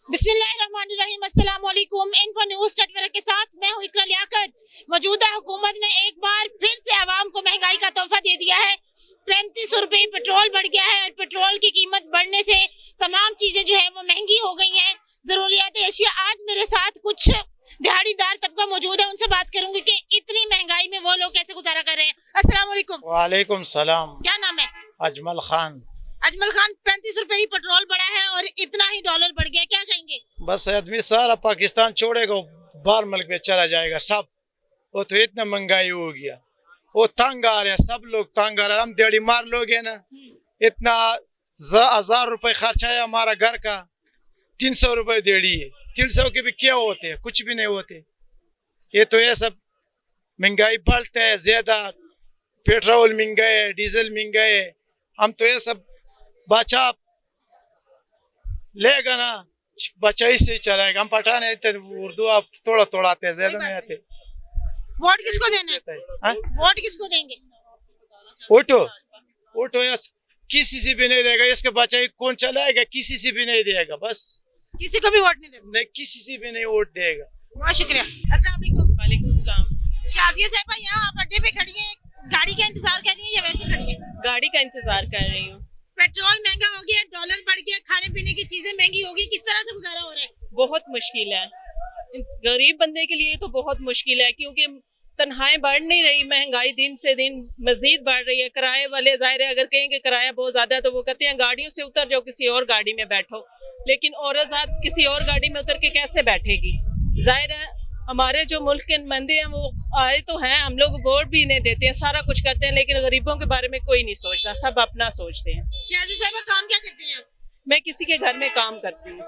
बिस्मिल्लाहिर्रहमानिर्रहीम, अस्सलाम वालेकुम। इन्फो न्यूज़ नेटवर्क के साथ मैं हूँ इकरा लियाकत। मौजूदा हुकूमत ने एक बार फिर से आवाम को महंगाई का तोहफा दे दिया है। 35 रुपए पेट्रोल बढ़ गया है और पेट्रोल की कीमत बढ़ने से तमाम चीजें जो है वो महंगी हो गई हैं। जरूरियात एशिया। आज मेरे साथ कुछ दिहाड़ीदार तबका मौजूद है, उनसे बात करूंगी कि इतनी महंगाई में वो लोग कैसे गुजारा कर रहे हैं। अस्सलाम वालेकुम। वालेकुम सलाम। क्या नाम है? अजमल खान। अजमल खान, 35 रुपए ही पेट्रोल बढ़ा है और इतना ही डॉलर बढ़ गया, क्या कहेंगे? बस आदमी सारा पाकिस्तान छोड़ेगा, बाहर मुल्क में चला जाएगा सब। वो तो इतना महंगाई हो गया, वो तंग आ रहे हैं, सब लोग तंग आ रहे हैं। हम दिहाड़ी मार लोग है ना, इतना 1000 रुपए खर्चा है हमारा घर का, 300 रुपए दिहाड़ी है। 300 के भी क्या होते हैं? कुछ भी नहीं होते। ये तो ये सब महंगाई बढ़ते है ज्यादा, पेट्रोल महंगा है, डीजल महंगा है। हम तो ये सब बचा लेगा ना, बचा ही से चलाएगा। हम पठाने उर्दू आप थोड़ा थोड़ा आते हैं, ज्यादा नहीं आते। वोट किसको देना है? वोट किसको देंगे? ओटो ओटो किसी से भी नहीं देगा, इसके बच्चा कौन चलाएगा? किसी से भी नहीं देगा, बस किसी को भी वोट नहीं देना? नहीं, किसी से भी नहीं वोट देगा। बहुत शुक्रिया। अस्सलाम वालेकुम। वालेकुम सलाम। शाजिया साहिबा, यहाँ आप अड्डे पे खड़ी हैं, गाड़ी का इंतजार कर रही हैं या वैसे खड़ी हैं? गाड़ी का इंतजार कर रही हूँ। पेट्रोल महंगा हो गया, डॉलर बढ़ गया, खाने पीने की चीजें महंगी हो गई, किस तरह से गुजारा हो रहा है? बहुत मुश्किल है, गरीब बंदे के लिए तो बहुत मुश्किल है, क्योंकि तनख्वाहें बढ़ नहीं रही, महंगाई दिन से दिन मजीद बढ़ रही है। किराए वाले जाहिर है, अगर कहेंगे किराया बहुत ज्यादा है तो वो कहते हैं गाड़ियों से उतर जाओ, किसी और गाड़ी में बैठो। लेकिन औरत ज़ात किसी और गाड़ी में उतर के कैसे बैठेगी? जाहिर है हमारे जो मुल्क के नुमाइंदे हैं वो आए तो हैं, हम लोग वोट भी इन्हें देते हैं, सारा कुछ करते हैं, लेकिन गरीबों के बारे में कोई नहीं सोचता, सब अपना सोचते हैं। शाजिया साहिबा, काम क्या करती हैं आप? मैं किसी के घर में काम करती हूँ।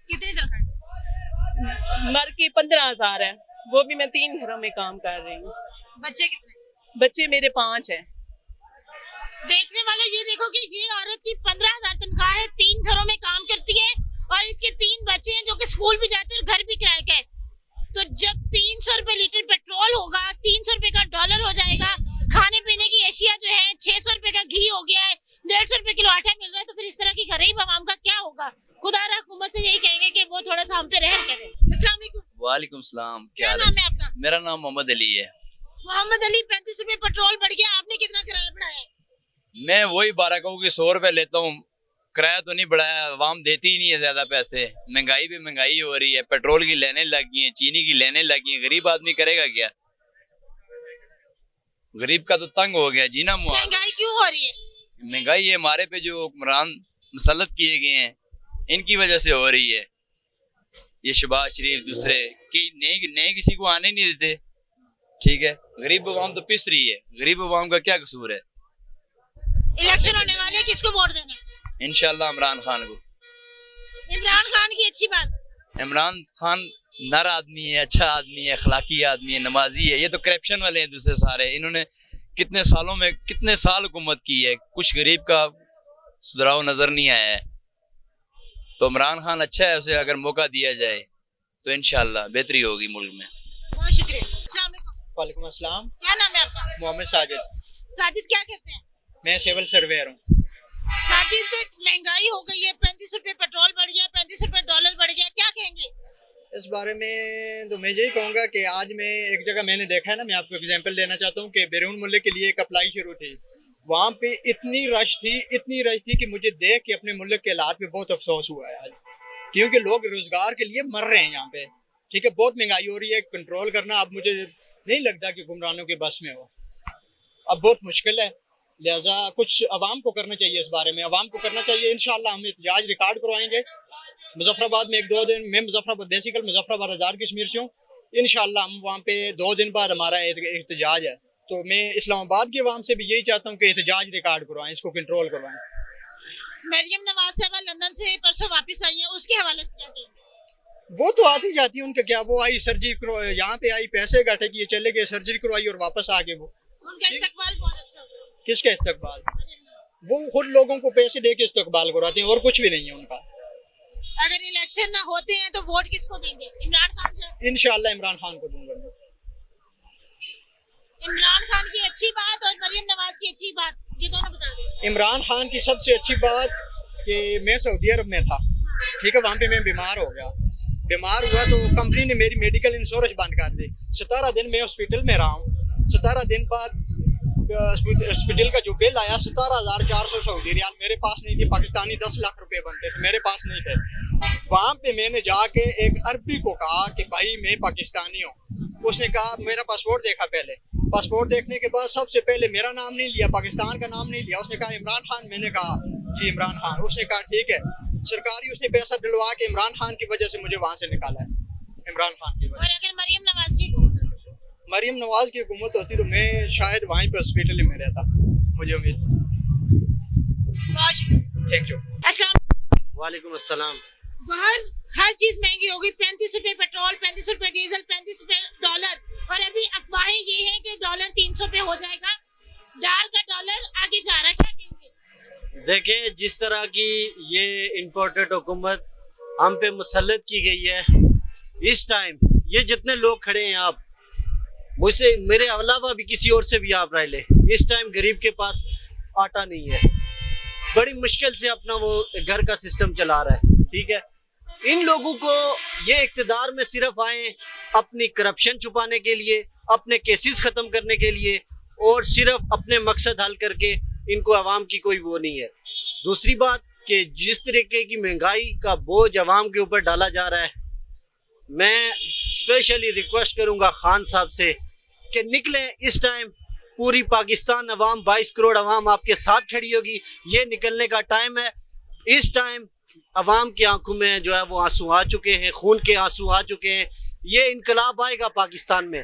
कितनी तनख्वाह? मर की 15,000 है, वो भी मैं 3 घरों में काम कर रही हूँ। बच्चे कितने? बच्चे मेरे 5 हैं। देखने वाले ये देखो कि ये औरत की 15,000 तनख्वाह है, 3 घरों में काम करती है और इसके 3 बच्चे हैं जो कि स्कूल भी जाते हैं और घर भी किराए का है। तो जब 300 रुपए लीटर पेट्रोल होगा, 300 रुपए का डॉलर हो जाएगा, खाने पीने की एशिया जो है 600 रुपए का घी हो गया है, 150 रुपए किलो आटा मिल रहा है, तो फिर इस तरह की गरीब आवाम का क्या होगा? खुदा हुकूमत से यही कहेंगे कि वो थोड़ा सा हम पे रहम करे। अस्सलाम वालेकुम। वालेकुम सलाम। क्या नाम है आपका? मेरा नाम मोहम्मद अली है। मोहम्मद अली, 35 रुपए पेट्रोल बढ़ गया, आपने कितना किराया बढ़ाया? मैं वही 12 कहूँ कि 100 रुपए लेता हूँ, किराया तो नहीं बढ़ाया। आवाम देती ही नहीं है ज्यादा पैसे, महंगाई भी महंगाई हो रही है, पेट्रोल की लेने लगी है, चीनी की लेने लगी है, गरीब आदमी करेगा क्या? गरीब का तो तंग हो गया, जीना मुआ। महंगाई क्यों हो रही है? महंगाई ये हमारे पे जो हुक्मरान मुसल्लत किए गए हैं, इनकी वजह से हो रही है। ये शहबाज शरीफ दूसरे कि नए किसी को आने नहीं देते, ठीक है। गरीब आवाम तो पिस रही है, गरीब आवाम का क्या कसूर है? इलेक्शन होने वाले, किसको वोट देना है? इंशाल्लाह इमरान खान को। इमरान खान की अच्छी बात। इमरान खान नर आदमी है, अच्छा आदमी है, अखलाकी आदमी है, नमाजी है। ये तो करप्शन वाले हैं दूसरे सारे। इन्होंने कितने सालों में कितने साल हुकूमत की है, कुछ गरीब का सुधराव नजर नहीं आया है। तो इमरान खान अच्छा है, उसे अगर मौका दिया जाए तो इंशाल्लाह बेहतरी होगी मुल्क में। बहुत शुक्रिया। अस्सलाम वालेकुम। वालेकुम अस्सलाम। क्या नाम है आपका? मोहम्मद साजिद। साजिद, क्या करते हैं? मैं सिविल सर्वेयर हूँ। साजिद, महंगाई हो गई है, 35 रुपए पेट्रोल बढ़ गया, 35 रुपए डॉलर बढ़ गया, क्या कहेंगे? इस बारे में तो मैं यही कहूँगा कि आज मैं एक जगह मैंने देखा है ना, मैं आपको एग्जांपल देना चाहता हूँ कि बैरून मुल्क के लिए एक अप्लाई शुरू थी। वहाँ पे इतनी रश थी कि मुझे देख के अपने मुल्क के हालात पे बहुत अफसोस हुआ है आज, क्योंकि लोग रोजगार के लिए मर रहे हैं यहाँ पे, ठीक है। बहुत महंगाई हो रही है, कंट्रोल करना अब मुझे नहीं लगता कि हुक्मरानों के बस में हो, अब बहुत मुश्किल है। लिहाजा कुछ अवाम को करना चाहिए, इस बारे में अवाम को करना चाहिए। इंशाल्लाह हम एहतजाज रिकॉर्ड करवाएंगे मुजफ्फराबाद में 1-2 दिन। मैं मुजफ्फराबाद हज़ार कश्मीर से हूँ। इंशाल्लाह हम वहाँ पे 2 दिन बाद हमारा एहतजाज है, तो मैं इस्लामाबाद के अवाम से भी यही चाहता हूँ कि एहतजाज रिकॉर्ड करवाएं, इसको कंट्रोल करवाएं। मरियम नवाज साहब लंदन से परसों वापस आई है, उसके हवाले से क्या कहेंगे? वो तो आती जाती है, उनका क्या, वो आई सर्जरी यहाँ पे आई, पैसे इकट्ठे किए, चले गए, सर्जरी करवाई और वापस आ गए। वो उनका इस्तकबाल बहुत अच्छा हुआ। किसका इस्तकबाल? वो खुद लोगों को पैसे दे के इस्तकबाल कराते हैं, और कुछ भी नहीं है उनका। अगर इलेक्शन ना होते हैं तो वोट किसको देंगे? इमरान खान को? इंशाल्लाह इमरान खान को दूंगा। इमरान खान की अच्छी बात और मरियम नवाज की अच्छी बात, ये दोनों बता दें। इमरान खान की सबसे अच्छी बात कि मैं सऊदी अरब में था, ठीक है, वहाँ पे मैं बीमार हो गया। बीमार हुआ तो कंपनी ने मेरी मेडिकल इंश्योरेंस बंद कर दी। 17 दिन मैं हॉस्पिटल में रहा हूँ। 17 दिन बाद हॉस्पिटल का जो बिल आया 17,400 सऊदी रियाल, मेरे पास नहीं थी। पाकिस्तानी 10 लाख रुपए बनते थे, मेरे पास नहीं थे। वहाँ पे मैंने जाके एक अरबी को कहा कि भाई मैं पाकिस्तानी हूँ। उसने कहा, मेरा पासपोर्ट देखा पहले। पासपोर्ट देखने के बाद सबसे पहले मेरा नाम नहीं लिया, पाकिस्तान का नाम नहीं लिया। उसने कहा इमरान खान। मैंने कहा जी इमरान खान। उसने कहा ठीक है। सरकारी उसने पैसा डलवा के इमरान खान की वजह से मुझे वहाँ से निकाला है, इमरान खान की वजह। और अगर मरियम नवाज की हुकूमत होती? मरियम नवाज की हुकूमत होती तो मैं शायद वहीं पे हॉस्पिटल में रहता, मुझे उम्मीद। Thank you. अस्सलाम वालेकुम अस्सलाम। बाहर हर चीज महंगी हो गई। 35 रुपए पेट्रोल, 35 रुपए डीजल, 35 रुपए डॉलर। और अभी अफवाहें ये हैं कि डॉलर 300 पे हो जाएगा। डाल का डॉलर आगे जा रहा है, क्या कहेंगे? देखें, जिस तरह की ये इम्पोर्टेड हुकूमत हम पे मुसल्लत की गई है इस टाइम, ये जितने लोग खड़े हैं, आप मुझसे मेरे अलावा भी किसी और से भी आप राय ले, इस टाइम गरीब के पास आटा नहीं है, बड़ी मुश्किल से अपना वो घर का सिस्टम चला रहा है। ठीक है, इन लोगों को ये इक़्तिदार में सिर्फ आए अपनी करप्शन छुपाने के लिए, अपने केसेस ख़त्म करने के लिए, और सिर्फ अपने मकसद हल करके इनको अवाम की कोई वो नहीं है। दूसरी बात कि जिस तरीके की महंगाई का बोझ अवाम के ऊपर डाला जा रहा है, मैं स्पेशली रिक्वेस्ट करूंगा खान साहब से कि निकलें। इस टाइम पूरी पाकिस्तान अवाम, 22 करोड़ अवाम आपके साथ खड़ी होगी। ये निकलने का टाइम है। इस टाइम अवाम की आंखों में जो है वो आंसू आ चुके हैं, खून के आंसू आ चुके हैं। ये इनकलाब आएगा पाकिस्तान में,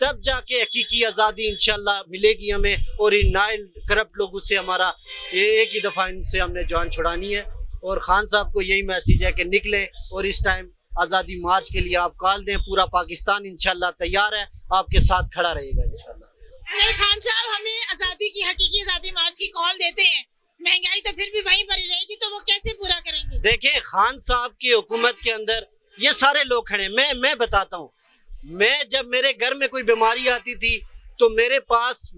तब जाके हकीकी आज़ादी इंशाल्लाह मिलेगी हमें। और इन नाइल करप्ट लोगों से हमारा एक ही दफ़ा इनसे हमने जान छुड़ानी है। और खान साहब को यही मैसेज है कि निकले और इस टाइम आज़ादी मार्च के लिए आप कॉल दें। पूरा पाकिस्तान इंशाल्लाह तैयार है, आपके साथ खड़ा रहेगा इंशाल्लाह। अगर खान साहब हमें आजादी की, हकीकी आजादी मार्च की कॉल देते हैं, महंगाई तो फिर भी वहीं पर ही रहेगी, तो वो कैसे पूरा करेंगे? देखें, खान साहब की हुकूमत के अंदर ये सारे लोग खड़े। मैं बताता हूँ, मैं जब मेरे घर में कोई बीमारी आती थी तो मेरे पास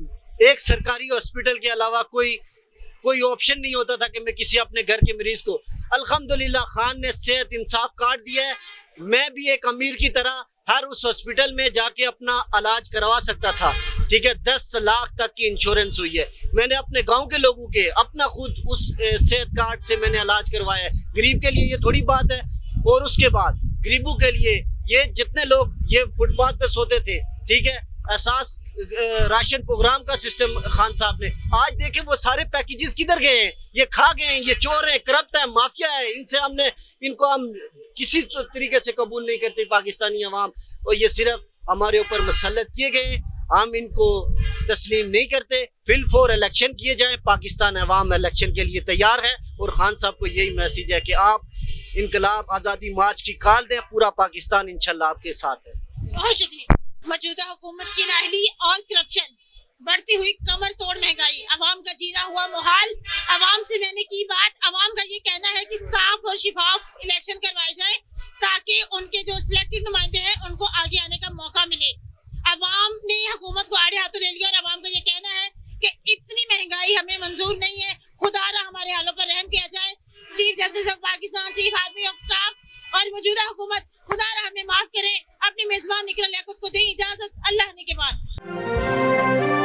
एक सरकारी हॉस्पिटल के अलावा कोई ऑप्शन नहीं होता था कि मैं किसी अपने घर के मरीज को। अल्हम्दुलिल्लाह खान ने सेहत इंसाफ कार्ड दिया है। मैं भी एक अमीर की तरह हर उस हॉस्पिटल में जाके अपना इलाज करवा सकता था। ठीक है, 10 लाख तक की इंश्योरेंस हुई है। मैंने अपने गांव के लोगों के अपना खुद उस सेहत कार्ड से मैंने इलाज करवाया है। गरीब के लिए ये थोड़ी बात है। और उसके बाद गरीबों के लिए ये जितने लोग ये फुटपाथ पे सोते थे, ठीक है, एहसास राशन प्रोग्राम का सिस्टम खान साहब ने, आज देखें वो सारे पैकेजेस किधर गए हैं। ये खा गए हैं, ये चोर है, करप्ट है, माफिया है। इनको हम किसी तरीके से कबूल नहीं करते पाकिस्तानी अवाम। और ये सिर्फ हमारे ऊपर मुसल्लत किए गए, हम इनको तस्लीम नहीं करते। फिल फॉर इलेक्शन किए जाएं, पाकिस्तान अवाम इलेक्शन के लिए तैयार है। और खान साहब को यही मैसेज है कि आप इनकलाब आज़ादी मार्च की कॉल दें, पूरा पाकिस्तान इंशाल्लाह आपके साथ है। बहुत शुक्रिया। मौजूदा हुकूमत की नाअहली और करप्शन, बढ़ती हुई कमर तोड़ महंगाई, अवाम का जीना हुआ मुहाल। अवाम से मैंने की बात, अवाम का ये कहना है कि साफ और शिफाफ इलेक्शन करवाए जाए ताकि उनके जो सिलेक्टेड नुमाइंदे हैं उनको आगे आने का मौका मिले। अवाम ने हुकूमत को आड़े हाथों ले लिया और अवाम का ये कहना है कि इतनी महंगाई हमें मंजूर नहीं है, खुदारा हमारे हालों पर रहम किया जाए। Chief justice of Pakistan, chief army of staff और मौजूदा हुकूमत खुदारा हमें माफ करे। अपने मेजबान निकरल याकूत को दें इजाजत। अल्लाह ने के बाद।